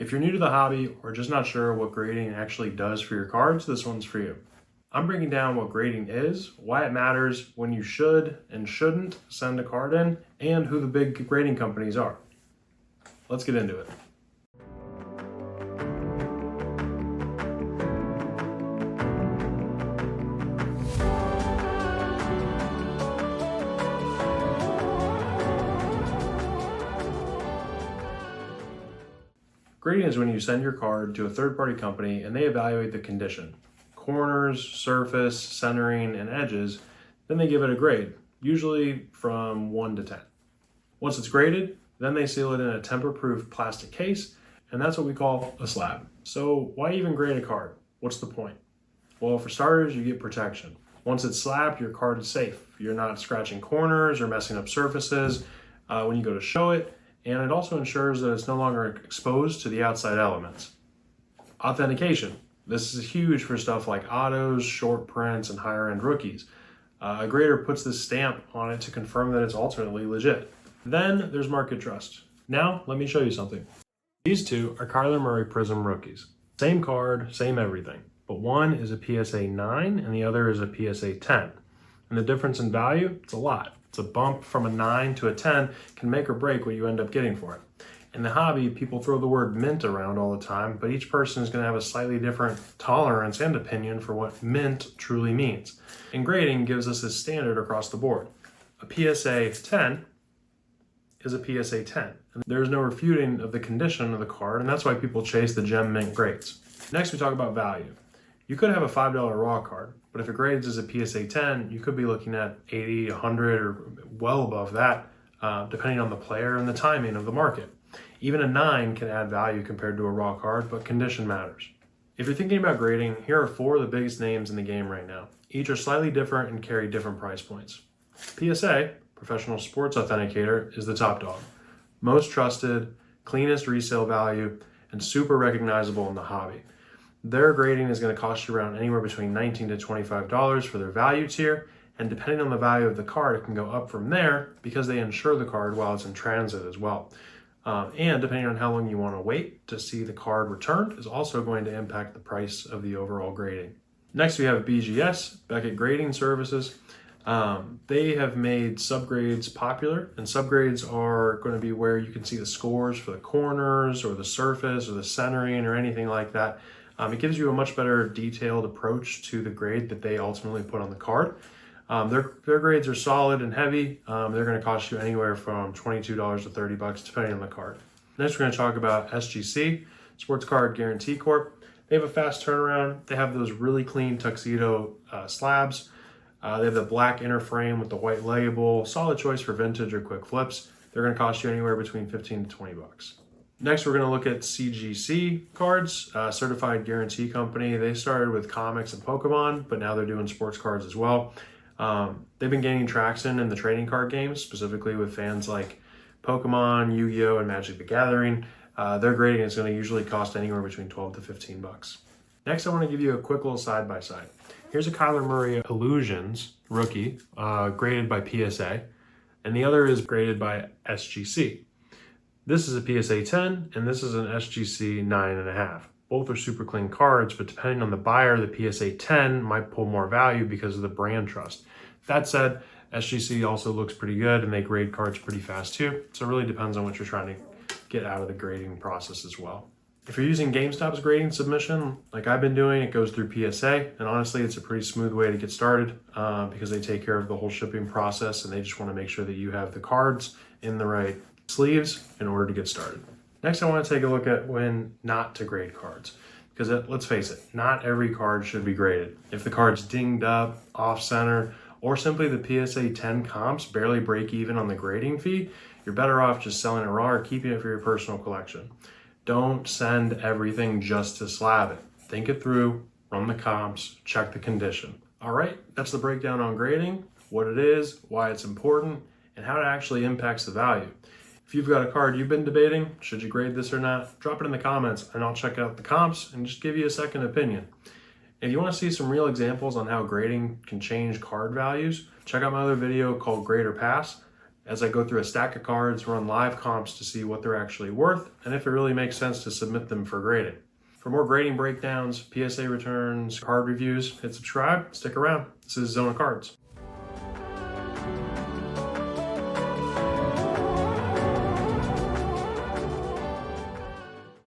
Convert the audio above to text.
If you're new to the hobby or just not sure what grading actually does for your cards, this one's for you. I'm breaking down what grading is, why it matters, when you should and shouldn't send a card in, and who the big grading companies are. Let's get into it. Grading is when you send your card to a third-party company and they evaluate the condition, corners, surface, centering, and edges, then they give it a grade, usually from 1 to 10. Once it's graded, then they seal it in a tamper-proof plastic case, and that's what we call a slab. So why even grade a card? What's the point? Well, for starters, you get protection. Once it's slabbed, your card is safe. You're not scratching corners or messing up surfaces when you go to show it, and it also ensures that it's no longer exposed to the outside elements. Authentication. This is huge for stuff like autos, short prints, and higher-end rookies. A grader puts this stamp on it to confirm that it's ultimately legit. Then there's market trust. Now, let me show you something. These two are Kyler Murray Prism rookies. Same card, same everything, but one is a PSA 9 and the other is a PSA 10. And the difference in value, it's a lot. It's a bump from a 9 to a 10 can make or break what you end up getting for it. In the hobby, people throw the word mint around all the time, but each person is going to have a slightly different tolerance and opinion for what mint truly means. And grading gives us a standard across the board. A PSA 10 is a PSA 10. And there's no refuting of the condition of the card, and that's why people chase the gem mint grades. Next, we talk about value. You could have a $5 raw card, but if it grades as a PSA 10, you could be looking at 80, 100, or well above that, depending on the player and the timing of the market. Even a 9 can add value compared to a raw card, but condition matters. If you're thinking about grading, here are 4 of the biggest names in the game right now. Each are slightly different and carry different price points. PSA, Professional Sports Authenticator, is the top dog. Most trusted, cleanest resale value, and super recognizable in the hobby. Their grading is going to cost you around anywhere between $19 to $25 for their value tier, and depending on the value of the card, it can go up from there because they insure the card while it's in transit as well. And depending on how long you want to wait to see the card returned is also going to impact the price of the overall grading. Next, we have BGS, Beckett Grading Services. They have made subgrades popular, and subgrades are going to be where you can see the scores for the corners or the surface or the centering or anything like that. It gives you a much better detailed approach to the grade that they ultimately put on the card. Their grades are solid and heavy. They're going to cost you anywhere from $22 to $30 depending on the card. Next, we're going to talk about SGC, Sports Card Guarantee Corp. They have a fast turnaround. They have those really clean tuxedo slabs. They have the black inner frame with the white label. Solid choice for vintage or quick flips. They're going to cost you anywhere between $15 to $20. Next, we're going to look at CGC cards, Certified Guarantee Company. They started with comics and Pokemon, but now they're doing sports cards as well. They've been gaining traction in the trading card games, specifically with fans like Pokemon, Yu-Gi-Oh, and Magic the Gathering. Their grading is going to usually cost anywhere between $12 to $15. Next, I want to give you a quick little side-by-side. Here's a Kyler Murray Illusions rookie, graded by PSA, and the other is graded by SGC. This is a PSA 10, and this is an SGC 9.5. Both are super clean cards, but depending on the buyer, the PSA 10 might pull more value because of the brand trust. That said, SGC also looks pretty good, and they grade cards pretty fast too, so it really depends on what you're trying to get out of the grading process as well. If you're using GameStop's grading submission, like I've been doing, it goes through PSA, and honestly, it's a pretty smooth way to get started because they take care of the whole shipping process, and they just want to make sure that you have the cards in the right sleeves in order to get started. Next, I want to take a look at when not to grade cards, because let's face it, not every card should be graded. If the card's dinged up, off-center, or simply the PSA 10 comps barely break even on the grading fee, you're better off just selling it raw or keeping it for your personal collection. Don't send everything just to slab it. Think it through, run the comps, check the condition. All right, that's the breakdown on grading, what it is, why it's important, and how it actually impacts the value. If you've got a card you've been debating, should you grade this or not, drop it in the comments and I'll check out the comps and just give you a second opinion. If you want to see some real examples on how grading can change card values, check out my other video called Grade or Pass. as I go through a stack of cards, run live comps to see what they're actually worth and if it really makes sense to submit them for grading. For more grading breakdowns, PSA returns, card reviews, hit subscribe, stick around. This is Zone of Cards.